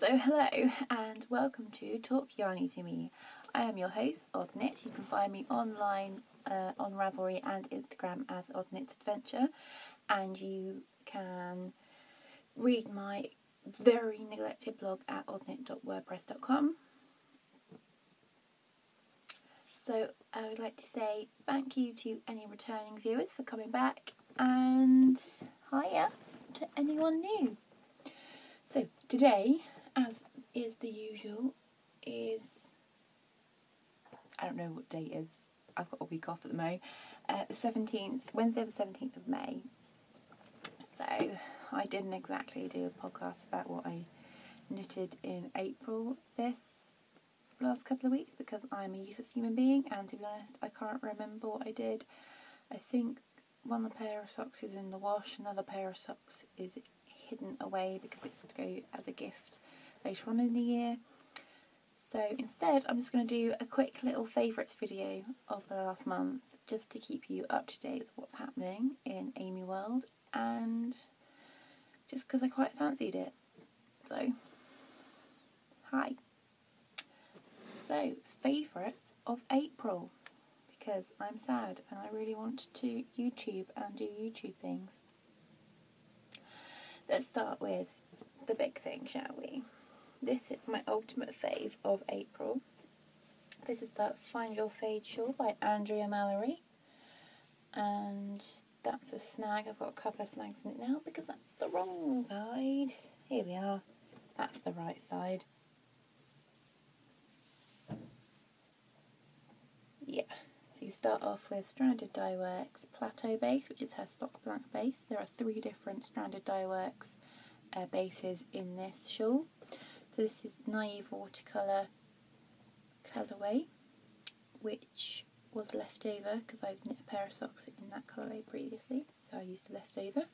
So hello and welcome to Talk Yarny to Me. I am your host, Oddknit. You can find me online on Ravelry and Instagram as Oddknit's Adventure, and you can read my very neglected blog at oddknit.wordpress.com. So I would like to say thank you to any returning viewers for coming back, and hiya to anyone new. So today, as is the usual, is, I don't know what date it is, I've got a week off at the moment, the 17th, Wednesday the 17th of May. So I didn't exactly do a podcast about what I knitted in April this last couple of weeks because I'm a useless human being, and to be honest I can't remember what I did. I think one pair of socks is in the wash, another pair of socks is hidden away because it's to go as a gift later on in the year. So instead I'm just going to do a quick little favourites video of the last month just to keep you up to date with what's happening in Amy World, and just because I quite fancied it. So hi. So favourites of April, because I'm sad and I really want to YouTube and do YouTube things. Let's start with the big thing, shall we? This is my ultimate fave of April. This is the Find Your Fade shawl by Andrea Mallory. And that's a snag. I've got a couple of snags in it now because that's the wrong side. Here we are. That's the right side. Yeah. So you start off with Stranded Dyeworks Plateau base, which is her stock blank base. There are 3 different Stranded Dyeworks bases in this shawl. So this is Naive Watercolour colourway, which was left over because I've knit a pair of socks in that colourway previously, so I used the leftover.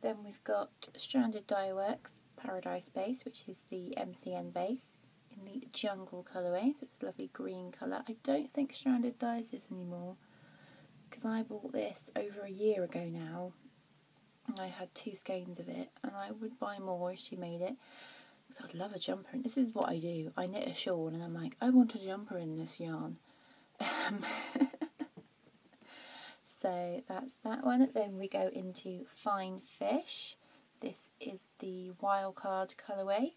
Then we've got Stranded Dyeworks Paradise base, which is the MCN base in the Jungle colourway, so it's a lovely green colour. I don't think Stranded dyes this anymore because I bought this over a year ago now. I had 2 skeins of it, and I would buy more if she made it, because I'd love a jumper. And this is what I do. I knit a shawl and I'm like, I want a jumper in this yarn. So that's that one. Then we go into Fine Fish. This is the Wildcard colourway.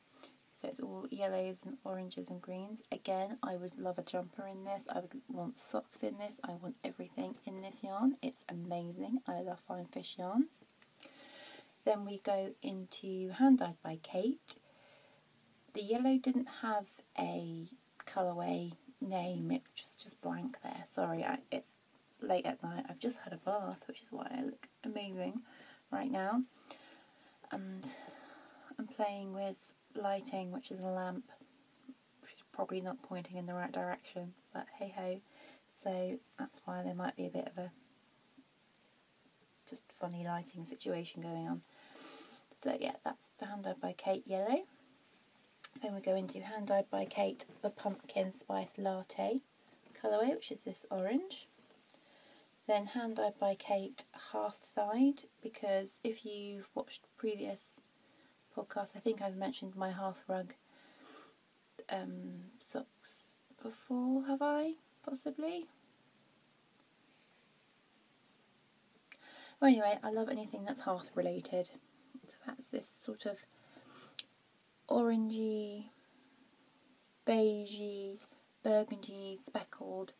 So it's all yellows and oranges and greens. Again, I would love a jumper in this. I would want socks in this. I want everything in this yarn. It's amazing. I love Fine Fish yarns. Then we go into Hand Dyed by Kate. The yellow didn't have a colourway name, it was just blank there. Sorry, it's late at night. I've just had a bath, which is why I look amazing right now. And I'm playing with lighting, which is a lamp, which is probably not pointing in the right direction, but hey ho. So that's why there might be a bit of a just funny lighting situation going on. So yeah, that's the Hand Dyed by Kate yellow. Then we go into Hand Dyed by Kate the Pumpkin Spice Latte colourway, which is this orange. Then Hand Dyed by Kate Hearthside, because if you've watched previous podcasts, I think I've mentioned my hearth rug socks before, have I? Possibly? Well, anyway, I love anything that's hearth related. So that's this sort of orangey, beigey, burgundy, speckled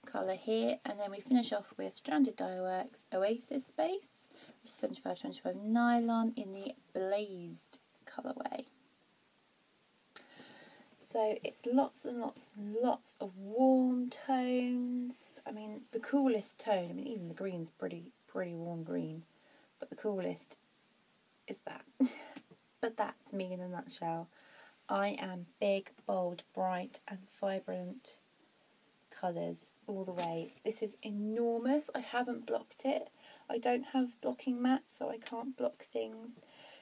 colour here. And then we finish off with Stranded Dyeworks Oasis base, which is 75-25 nylon in the Blazed colourway. So it's lots and lots and lots of warm tones. I mean, the coolest tone, I mean, even the green's pretty warm green, but the coolest is that. But that's me in a nutshell. I am big, bold, bright and vibrant colours all the way. This is enormous. I haven't blocked it. I don't have blocking mats, so I can't block things.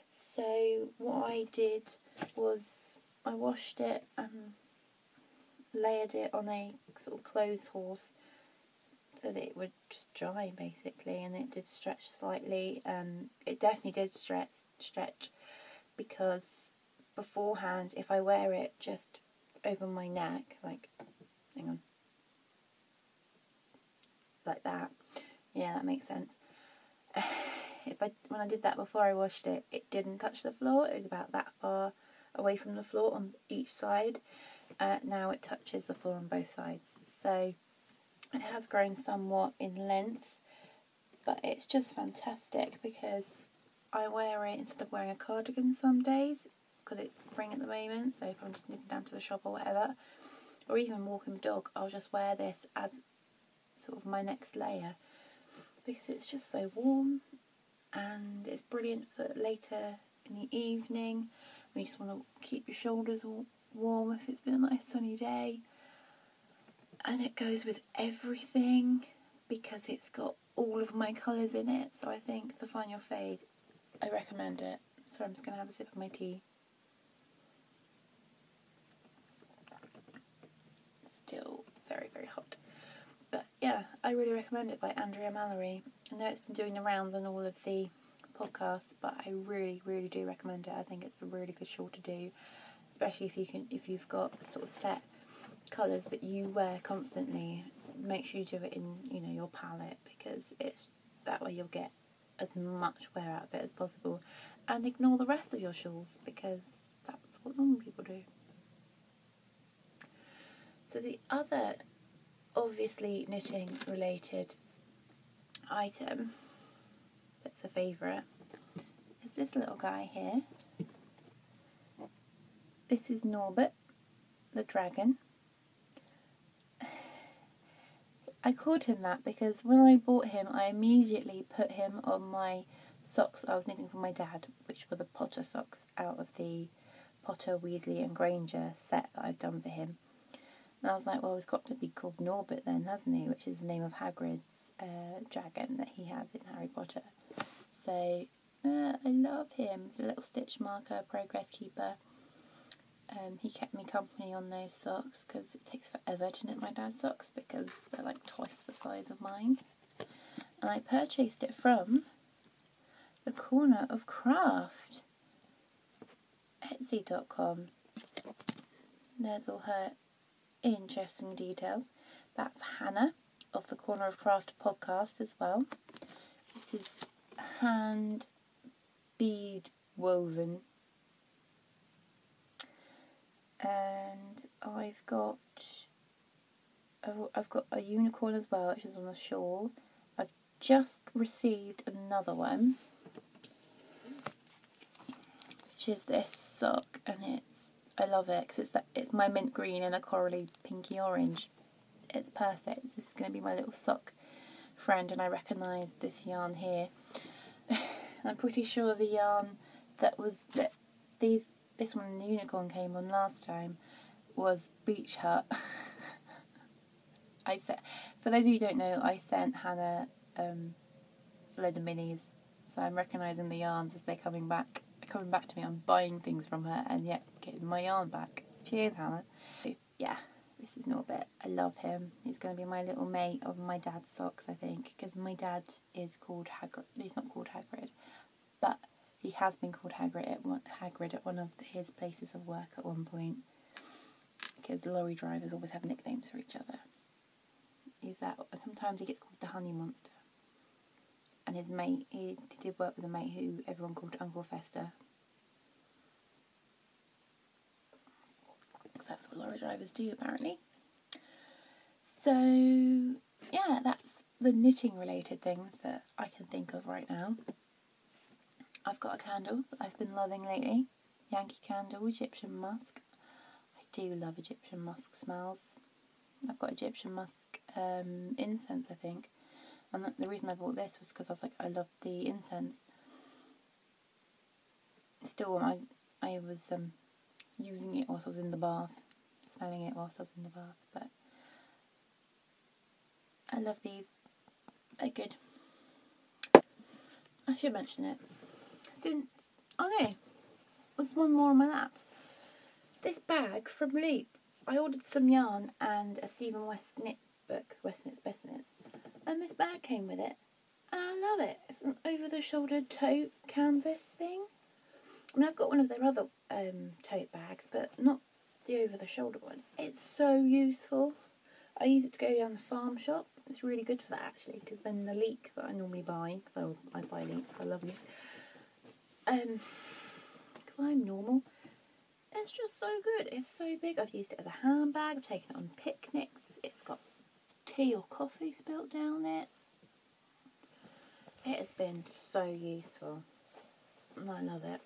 So what I did was I washed it and layered it on a sort of clothes horse so that it would just dry basically, and it did stretch slightly. It definitely did stretch because beforehand, if I wear it just over my neck, like, hang on, like that, yeah, that makes sense. When I did that before I washed it, it didn't touch the floor. It was about that far away from the floor on each side. Now it touches the floor on both sides. So it has grown somewhat in length, but it's just fantastic because I wear it instead of wearing a cardigan some days, because it's spring at the moment. So if I'm just nipping down to the shop or whatever, or even walking the dog, I'll just wear this as sort of my next layer, because it's just so warm. And it's brilliant for later in the evening when you just want to keep your shoulders all warm if it's been a nice sunny day. And it goes with everything because it's got all of my colours in it. So I think the Find Your Fade, I recommend it. So I'm just going to have a sip of my tea. Still very, very hot. But yeah, I really recommend it, by Andrea Mallory. I know it's been doing the rounds on all of the podcasts, but I really, really do recommend it. I think it's a really good shawl to do, especially if you've got sort of set colours that you wear constantly. Make sure you do it in, your palette, because it's that way you'll get as much wear out of it as possible, and ignore the rest of your shawls, because that's what normal people do. So the other obviously knitting related item that's a favourite is this little guy here. This is Norbert the Dragon. I called him that because when I bought him, I immediately put him on my socks I was knitting for my dad, which were the Potter socks out of the Potter, Weasley and Granger set that I'd done for him. And I was like, well, he's got to be called Norbert then, hasn't he? Which is the name of Hagrid's dragon that he has in Harry Potter. So, I love him. He's a little stitch marker, progress keeper. He kept me company on those socks because it takes forever to knit my dad's socks because they're like twice the size of mine. And I purchased it from the Corner of Craft, Etsy.com. There's all her interesting details. That's Hannah of the Corner of Craft podcast as well. This is hand bead woven, and I've got a unicorn as well, which is on a shawl. I've just received another one, which is this sock, and I love it because it's my mint green and a corally pinky orange. It's perfect. This is going to be my little sock friend, and I recognise this yarn here. I'm pretty sure the yarn this one, the unicorn, came on last time was Beach Hut. For those of you who don't know, I sent Hannah a load of minis, so I'm recognising the yarns as they're coming back to me. I'm buying things from her and yet getting my yarn back. Cheers, Hannah. Yeah, this is Norbert. I love him. He's going to be my little mate of my dad's socks, I think, because my dad is called Hagrid. He's not called Hagrid, but he has been called Hagrid at one of his places of work at one point, because lorry drivers always have nicknames for each other. Sometimes he gets called the Honey Monster. And his mate, he did work with a mate who everyone called Uncle Fester. Because that's what lorry drivers do, apparently. So, yeah, that's the knitting related things that I can think of right now. I've got a candle that I've been loving lately. Yankee Candle, Egyptian Musk. I do love Egyptian Musk smells. I've got Egyptian Musk incense, I think. And the reason I bought this was because I was like, I love the incense. Still, I was using it whilst I was in the bath, smelling it whilst I was in the bath. But I love these. They're good. I should mention it. There's one more on my lap. This bag from Loop. I ordered some yarn and a Stephen West Knits book, West Knits Best Knits, and this bag came with it, and I love it. It's an over-the-shoulder tote canvas thing. I mean, I've got one of their other tote bags, but not the over-the-shoulder one. It's so useful. I use it to go down the farm shop. It's really good for that, actually, because then the leek that I normally buy, because I buy leeks, I love leeks, because I'm normal, it's just so good. It's so big. I've used it as a handbag. I've taken it on picnics. It's got tea or coffee spilt down it. It has been so useful, and I love it.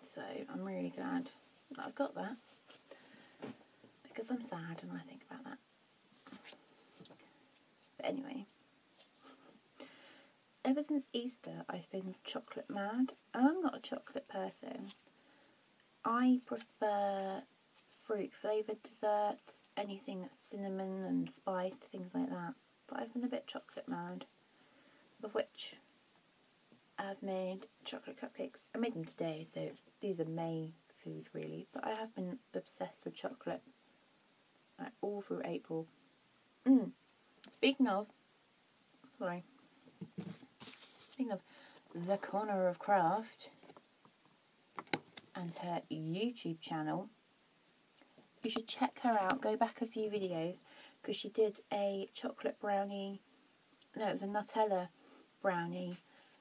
So I'm really glad that I've got that, because I'm sad and I think about that. But anyway, ever since Easter I've been chocolate mad, and I'm not a chocolate person. I prefer fruit flavoured desserts, anything that's cinnamon and spiced, things like that. But I've been a bit chocolate mad, of which I've made chocolate cupcakes. I made them today, so these are May food really, but I have been obsessed with chocolate like all through April. Speaking of the Corner of Craft and her YouTube channel, you should check her out. Go back a few videos, because she did a chocolate brownie, no, it was a Nutella brownie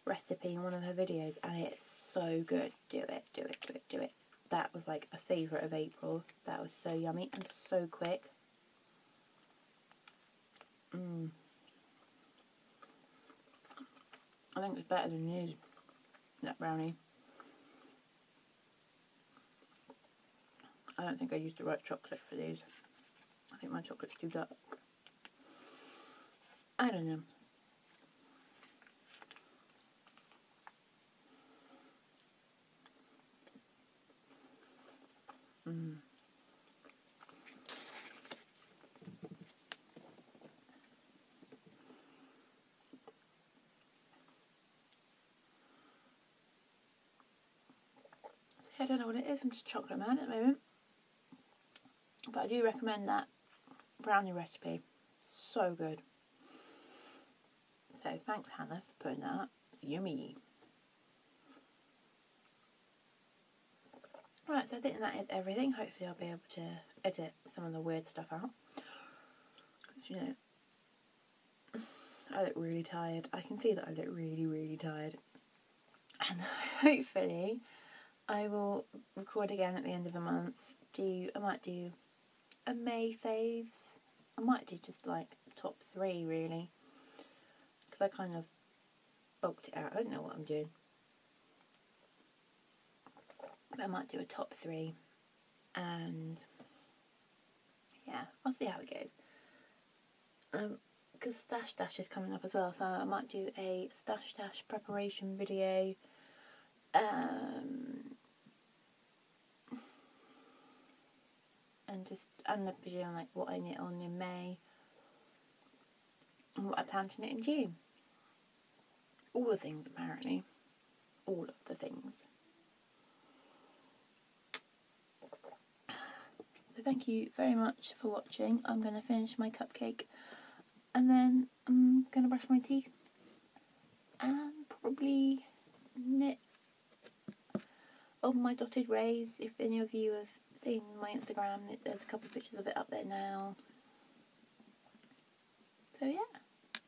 recipe in one of her videos, and it's so good. Do it, do it, do it, do it. That was like a favourite of April. That was so yummy and so quick. I think it's better than yours, that brownie. I don't think I used the right chocolate for these. I think my chocolate's too dark. I don't know. I don't know what it is, I'm just chocolate mad at the moment. But I do recommend that brownie recipe. So good. So thanks Hannah for putting that up. Yummy. Right, so I think that is everything. Hopefully I'll be able to edit some of the weird stuff out. Because, you know, I look really tired. I can see that I look really, really tired. And hopefully I will record again at the end of the month. I might do a May faves. I might do just like top 3 really, because I kind of bulked it out. I don't know what I'm doing, but I might do a top 3, and yeah, I'll see how it goes. Because Stash Dash is coming up as well, so I might do a Stash Dash preparation video. And the video on like what I knit on in May and what I plan to knit in June. All the things, apparently. All of the things. So thank you very much for watching. I'm going to finish my cupcake and then I'm going to brush my teeth and probably knit on my dotted rays. If any of you have seen my Instagram, there's a couple of pictures of it up there now. So yeah,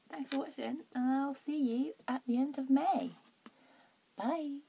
thanks for watching, and I'll see you at the end of May. Bye.